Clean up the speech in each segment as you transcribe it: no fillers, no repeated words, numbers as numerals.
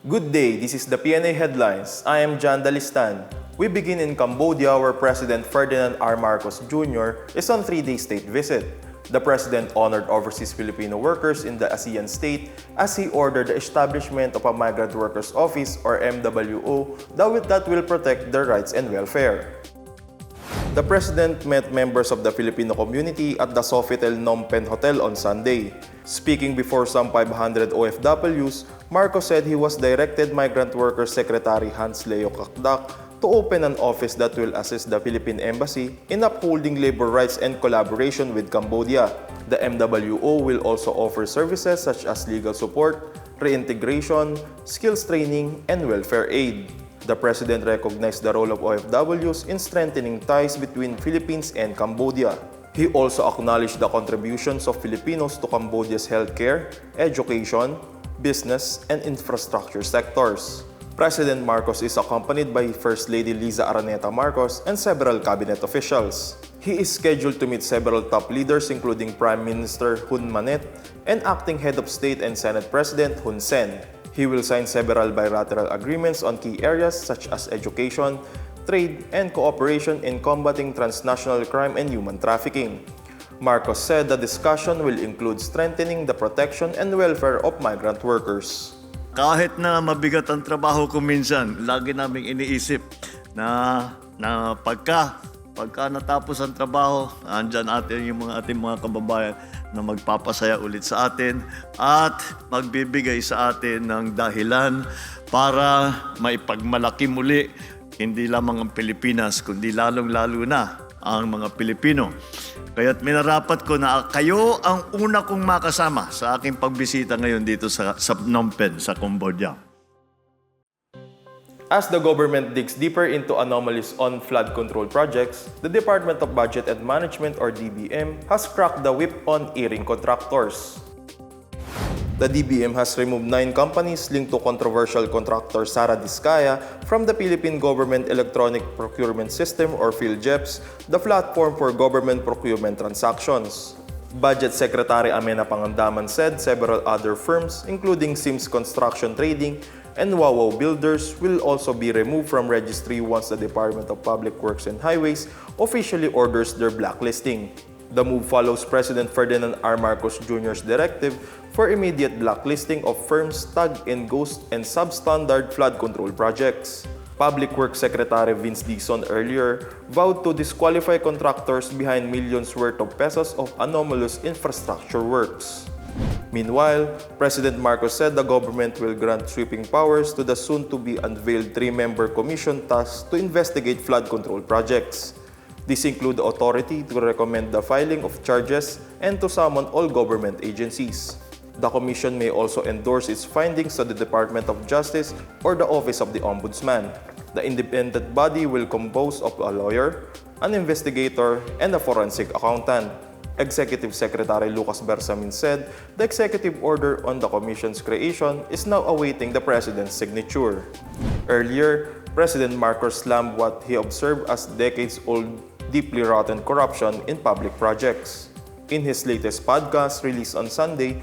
Good day, this is the Pna Headlines. I am John Dalistan. We begin in Cambodia where President Ferdinand R. Marcos Jr. is on 3-day state visit. The President honored overseas Filipino workers in the ASEAN state as he ordered the establishment of a Migrant Workers Office or MWO that will protect their rights and welfare. The President met members of the Filipino community at the Sofitel Phnom Penh Hotel on Sunday. Speaking before some 500 OFWs, Marcos said he was directed Migrant Workers Secretary Hans Leo Kakdak to open an office that will assist the Philippine Embassy in upholding labor rights and collaboration with Cambodia. The MWO will also offer services such as legal support, reintegration, skills training, and welfare aid. The President recognized the role of OFWs in strengthening ties between Philippines and Cambodia. He also acknowledged the contributions of Filipinos to Cambodia's healthcare, education, business, and infrastructure sectors. President Marcos is accompanied by First Lady Liza Araneta Marcos and several cabinet officials. He is scheduled to meet several top leaders including Prime Minister Hun Manet and Acting Head of State and Senate President Hun Sen. He will sign several bilateral agreements on key areas such as education, trade, and cooperation in combating transnational crime and human trafficking. Marcos said the discussion will include strengthening the protection and welfare of migrant workers. Kahit na mabigat ang trabaho ko minsan, lagi naming iniisip na pagka natapos ang trabaho, andyan yung ating mga kababayan na magpapasaya ulit sa atin at magbibigay sa atin ng dahilan para maipagmalaki muli hindi lamang ang Pilipinas kundi lalong-lalo na ang mga Pilipino. Kaya't minarapat ko na kayo ang una kong makasama sa aking pagbisita ngayon dito sa Phnom Penh, sa Cambodia. As the government digs deeper into anomalies on flood control projects, the Department of Budget and Management or DBM has cracked the whip on earring contractors. The DBM has removed 9 companies linked to controversial contractor Sara Discaya from the Philippine Government Electronic Procurement System or PhilGEPS, the platform for government procurement transactions. Budget Secretary Amena Pangandaman said several other firms, including Sims Construction Trading and Wow Builders, will also be removed from registry once the Department of Public Works and Highways officially orders their blacklisting. The move follows President Ferdinand R. Marcos Jr.'s directive for immediate blacklisting of firms tagged in ghost and substandard flood control projects. Public Works Secretary Vince Dixon earlier vowed to disqualify contractors behind millions worth of pesos of anomalous infrastructure works. Meanwhile, President Marcos said the government will grant sweeping powers to the soon-to-be-unveiled 3-member commission tasked to investigate flood control projects. These include the authority to recommend the filing of charges and to summon all government agencies. The commission may also endorse its findings to the Department of Justice or the Office of the Ombudsman. The independent body will compose of a lawyer, an investigator, and a forensic accountant. Executive Secretary Lucas Bersamin said the executive order on the commission's creation is now awaiting the President's signature. Earlier, President Marcos slammed what he observed as decades-old, deeply rotten corruption in public projects. In his latest podcast released on Sunday,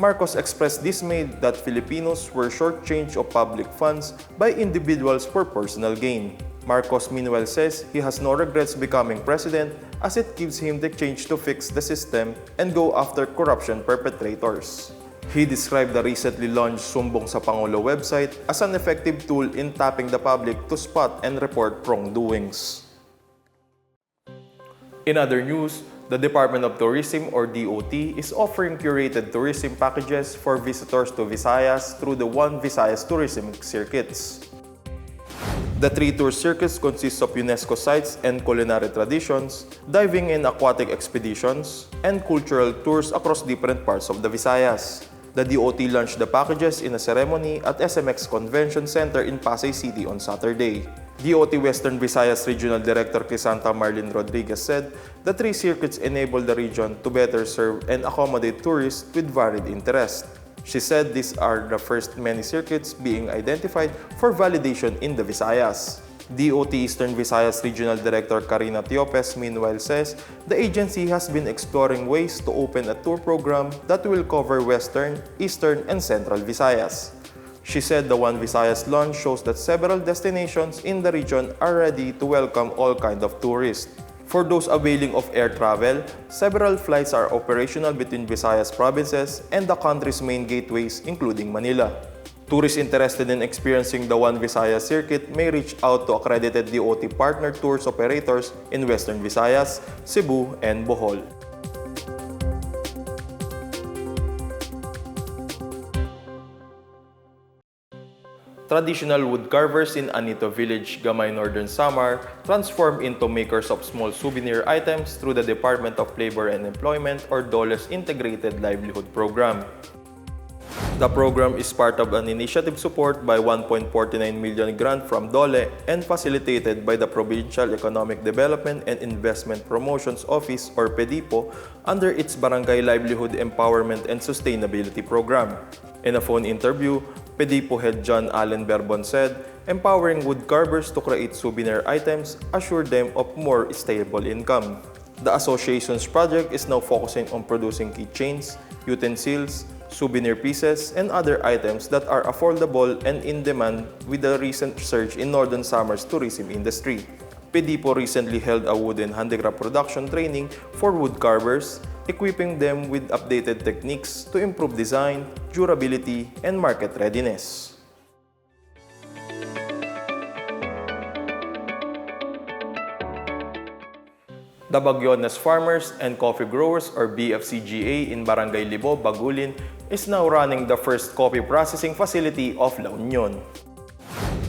Marcos expressed dismay that Filipinos were shortchanged of public funds by individuals for personal gain. Marcos meanwhile says he has no regrets becoming president as it gives him the change to fix the system and go after corruption perpetrators. He described the recently launched Sumbong sa Pangulo website as an effective tool in tapping the public to spot and report wrongdoings. In other news, the Department of Tourism or DOT is offering curated tourism packages for visitors to Visayas through the One Visayas tourism circuits. The 3-tour circuits consist of UNESCO sites and culinary traditions, diving and aquatic expeditions, and cultural tours across different parts of the Visayas. The DOT launched the packages in a ceremony at SMX Convention Center in Pasay City on Saturday. DOT Western Visayas Regional Director Crisanta Marlene Rodriguez said the 3 circuits enable the region to better serve and accommodate tourists with varied interests. She said these are the first many circuits being identified for validation in the Visayas. DOT Eastern Visayas Regional Director Karina Tiopes meanwhile says the agency has been exploring ways to open a tour program that will cover Western, Eastern, and Central Visayas. She said the One Visayas launch shows that several destinations in the region are ready to welcome all kinds of tourists. For those availing of air travel, several flights are operational between Visayas provinces and the country's main gateways including Manila. Tourists interested in experiencing the One Visayas circuit may reach out to accredited DOT partner tours operators in Western Visayas, Cebu, and Bohol. Traditional woodcarvers in Anito Village, Gamay, Northern Samar transform into makers of small souvenir items through the Department of Labor and Employment or DOLE's Integrated Livelihood Program. The program is part of an initiative support by 1.49 million grant from DOLE and facilitated by the Provincial Economic Development and Investment Promotions Office or PDEPO under its Barangay Livelihood Empowerment and Sustainability Program. In a phone interview, PDEPO head John Allen Berbon said, empowering woodcarvers to create souvenir items assure them of more stable income. The association's project is now focusing on producing keychains, utensils, souvenir pieces, and other items that are affordable and in demand with the recent surge in Northern Samar's tourism industry. PDEPO recently held a wood and handicraft production training for woodcarvers, equipping them with updated techniques to improve design, durability, and market readiness. The Bagyones Farmers and Coffee Growers or BFCGA in Barangay Libo, Bagulin is now running the first coffee processing facility of La Union.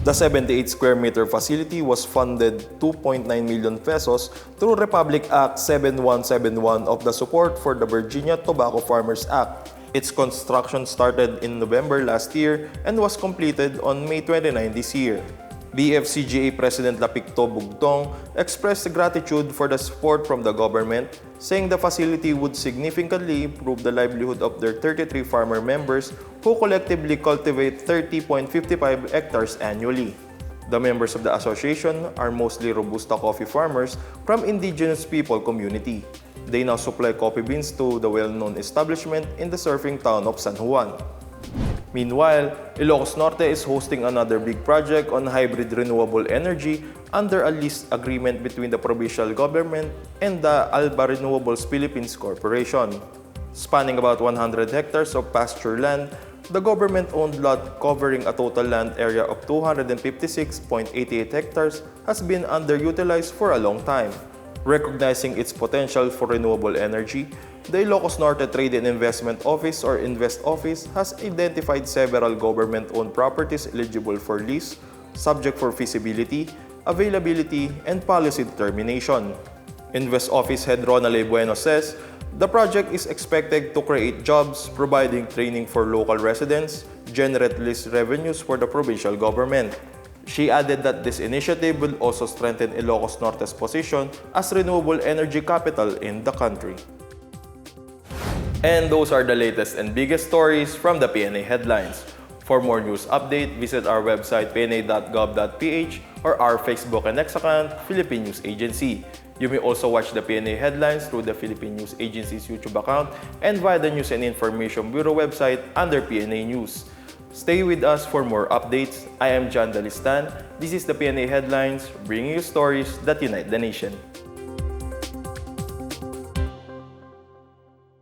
The 78 square meter facility was funded 2.9 million pesos through Republic Act 7171 of the Support for the Virginia Tobacco Farmers Act. Its construction started in November last year and was completed on May 29 this year. BFCGA President Lapicto Bugtong expressed gratitude for the support from the government, saying the facility would significantly improve the livelihood of their 33 farmer members who collectively cultivate 30.55 hectares annually. The members of the association are mostly Robusta coffee farmers from indigenous people community. They now supply coffee beans to the well-known establishment in the surfing town of San Juan. Meanwhile, Ilocos Norte is hosting another big project on hybrid renewable energy under a lease agreement between the provincial government and the Alba Renewables Philippines Corporation. Spanning about 100 hectares of pasture land, the government-owned lot covering a total land area of 256.88 hectares has been underutilized for a long time. Recognizing its potential for renewable energy, the Ilocos Norte Trade and Investment Office or Invest Office has identified several government-owned properties eligible for lease, subject for feasibility, availability, and policy determination. Invest Office head Ronald Bueno says, the project is expected to create jobs, providing training for local residents, generate lease revenues for the provincial government. She added that this initiative will also strengthen Ilocos Norte's position as renewable energy capital in the country. And those are the latest and biggest stories from the Pna Headlines. For more news update, visit our website pna.gov.ph or our Facebook and X account, Philippine News Agency. You may also watch the Pna Headlines through the Philippine News Agency's YouTube account and via the News and Information Bureau website under Pna News. Stay with us for more updates. I am John Dalistan. This is the Pna Headlines, bringing you stories that unite the nation.